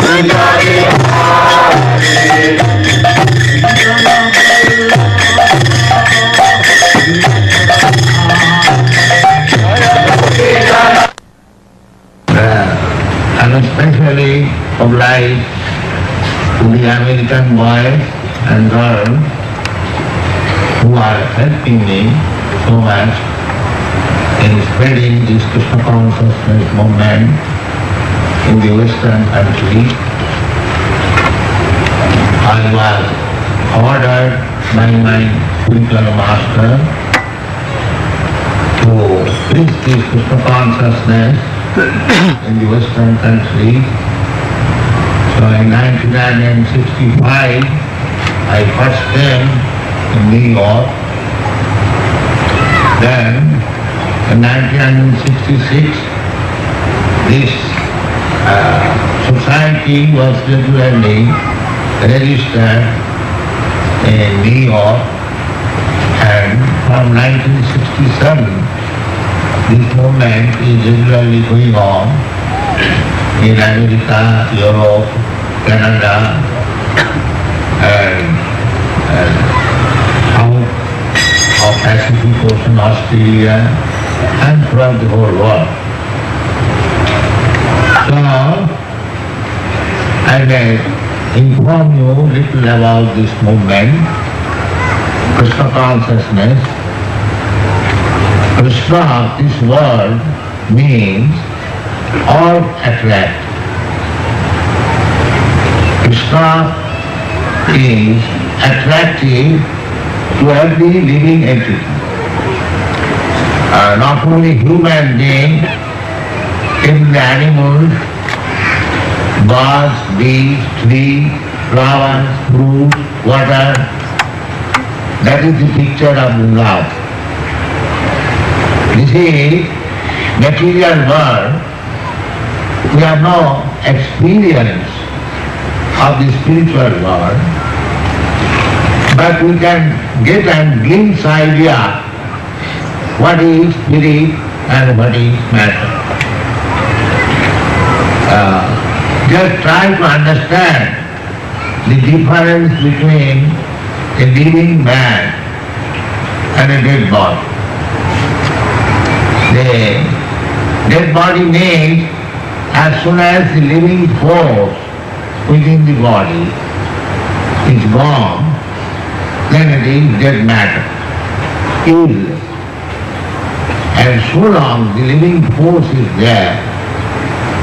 And especially obliged to the American boys and girls who are helping me so much in spreading this Krishna consciousness movement in the Western countries. I was ordered by my spiritual master to preach this Krishna consciousness in the Western countries. So in 1965, I first came in New York. Then in 1966, this society was regularly registered in New York, and from 1967, this movement is regularly going on in America, Europe, Canada, and South of Pacific Ocean, Australia, and throughout the whole world. So, I may inform you a little about this movement, Krishna consciousness. Krishna, this word means all attract. Krishna is attractive to every living entity. Not only human beings, even the animals, birds, bees, trees, flowers, fruit, water. That is the picture of love. This is material world. We have no experience of the spiritual world, but we can get a glimpse idea what is spirit and what is matter. Just try to understand the difference between a living man and a dead body. The dead body means as soon as the living force within the body is gone, then it is dead matter, useless. And so long the living force is there,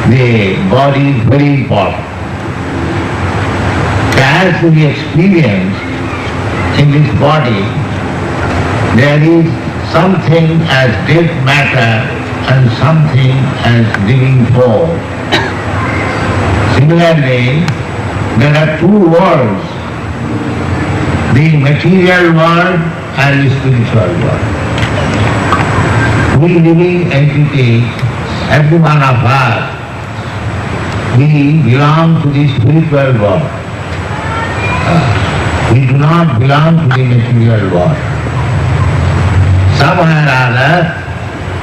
the body is very important. As we experience in this body, there is something as dead matter and something as living force. Similarly, there are two worlds, the material world and the spiritual world. We living entities, every one of us, we belong to the spiritual world. We do not belong to the material world. Somehow or other,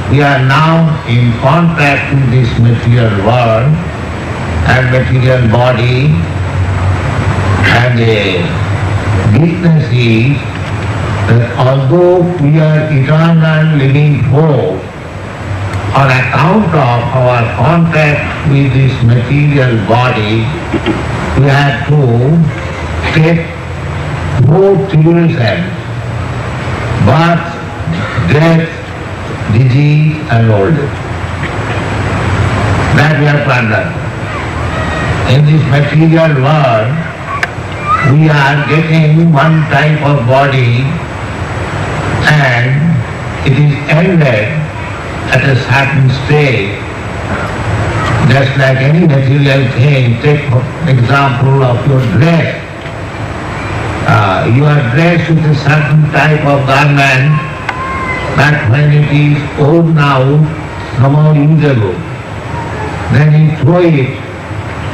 we are now in contact with this material world and material body, and the weakness is that although we are eternal living force, on account of our contact with this material body, we have to take four tribulations: birth, death, disease and old age. That we have to understand. In this material world, we are getting one type of body and it is ended at a certain stage. Just like any material thing, take for example of your dress. You are dressed with a certain type of garment, but when it is worn out, no more usable, then you throw it,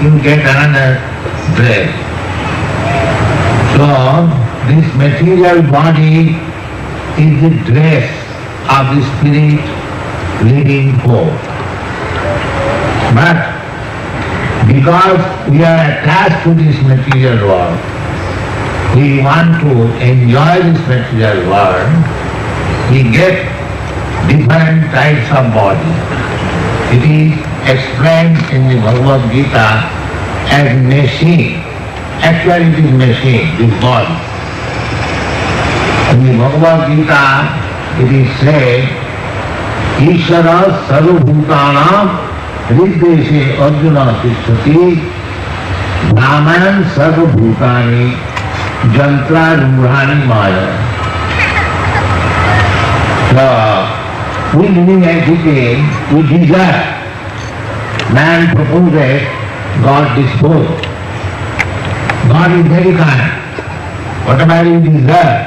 you get another dress. So this material body is the dress of the spirit living forth. But Because we are attached to this material world, we want to enjoy this material world, we get different types of body. It is explained in the Bhagavad Gita as machine. Actually it is machine, this body. In the Bhagavad Gita it is said, Ishara sarvabhutana hrideshe arjuna tishtati brahman sarvabhutani jantra rumrani maya. So, we living entity, we desire. Man proposes, God disposes. God is very kind. Whatever you desire,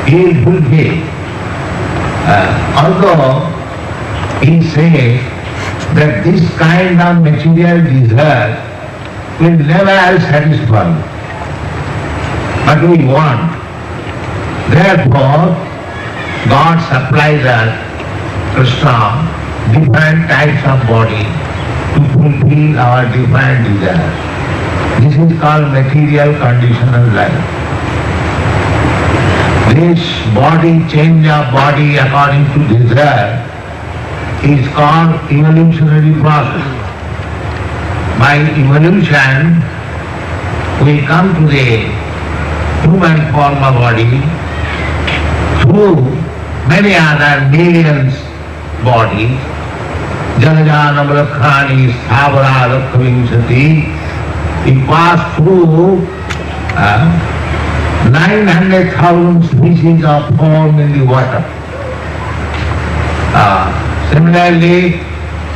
He is good. Although He says that this kind of material desire will never satisfy. But we want. Therefore, God supplies us, Kṛṣṇa, different types of body to fulfill our different desires. This is called material conditional life. This body, change of body according to desire, is called evolutionary process. By evolution, we come to the human form of body through many other millions bodies. Janajana Malakhani Sthavara Lakhavinsati. We pass through 900,000 species of form in the water. Similarly,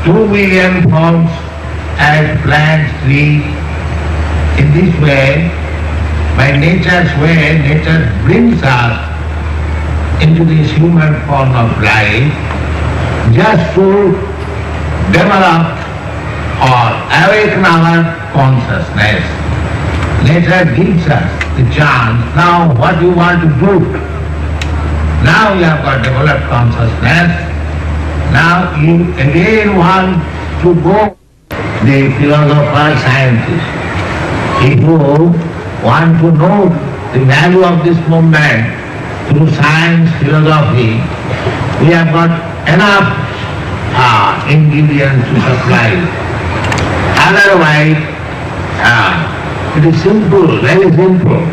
2 million forms as plants, trees. In this way, by nature's way, nature brings us into this human form of life just to develop or awaken our consciousness. Nature gives us the chance. Now what you want to do? Now you have got developed consciousness. Now you again want to go. The philosopher, scientist, if you want to know the value of this movement through science, philosophy, we have got enough ingredients to supply. Otherwise, it is simple, very simple.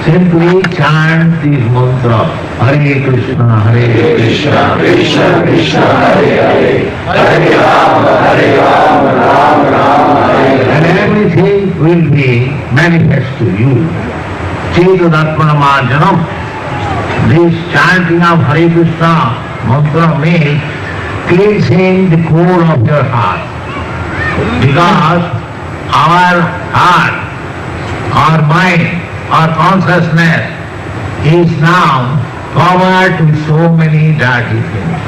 Simply chant this mantra, Hare Krishna, Hare Krishna, Krishna Krishna, Hare Hare, Hare Rama, Rama Rama, Hare Hare. And everything will be manifest to you. Chaitu-darpana-marjanam. This chanting of Hare Krishna mantra means cleansing the core of your heart. Because our heart, our mind, our consciousness is now covered with so many dirty things.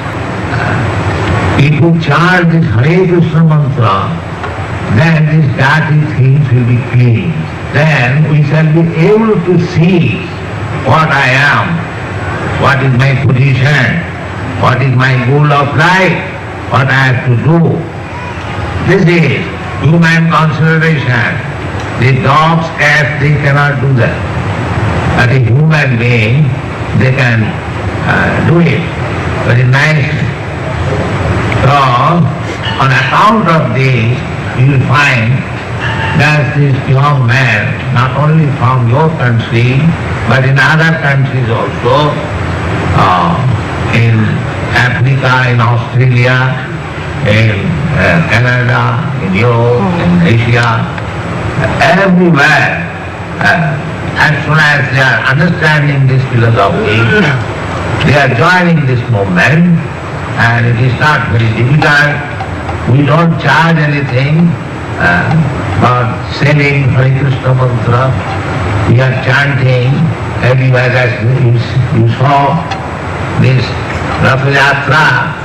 If you chant this Hare Krishna mantra, then these dirty things will be clean. Then we shall be able to see what I am, what is my position, what is my goal of life, what I have to do. This is human consideration. The dogs, cats, they cannot do that. But a human being, they can do it very nicely. So, on account of this, you will find that this young man, not only from your country, but in other countries also, in Africa, in Australia, in Canada, in Europe, in Asia, everywhere, as soon as they are understanding this philosophy, they are joining this movement, and it is not very difficult. We don't charge anything for selling Hare Krishna mantra. We are chanting everywhere, as you saw this Rath-yatra.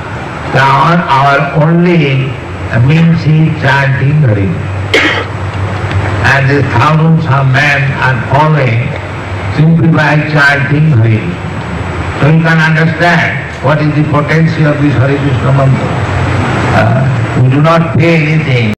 Our only means is chanting Hare. And the thousands of men are following simply by chanting Hare. So you can understand what is the potency of this Hare Krishna mantra. We do not pay anything.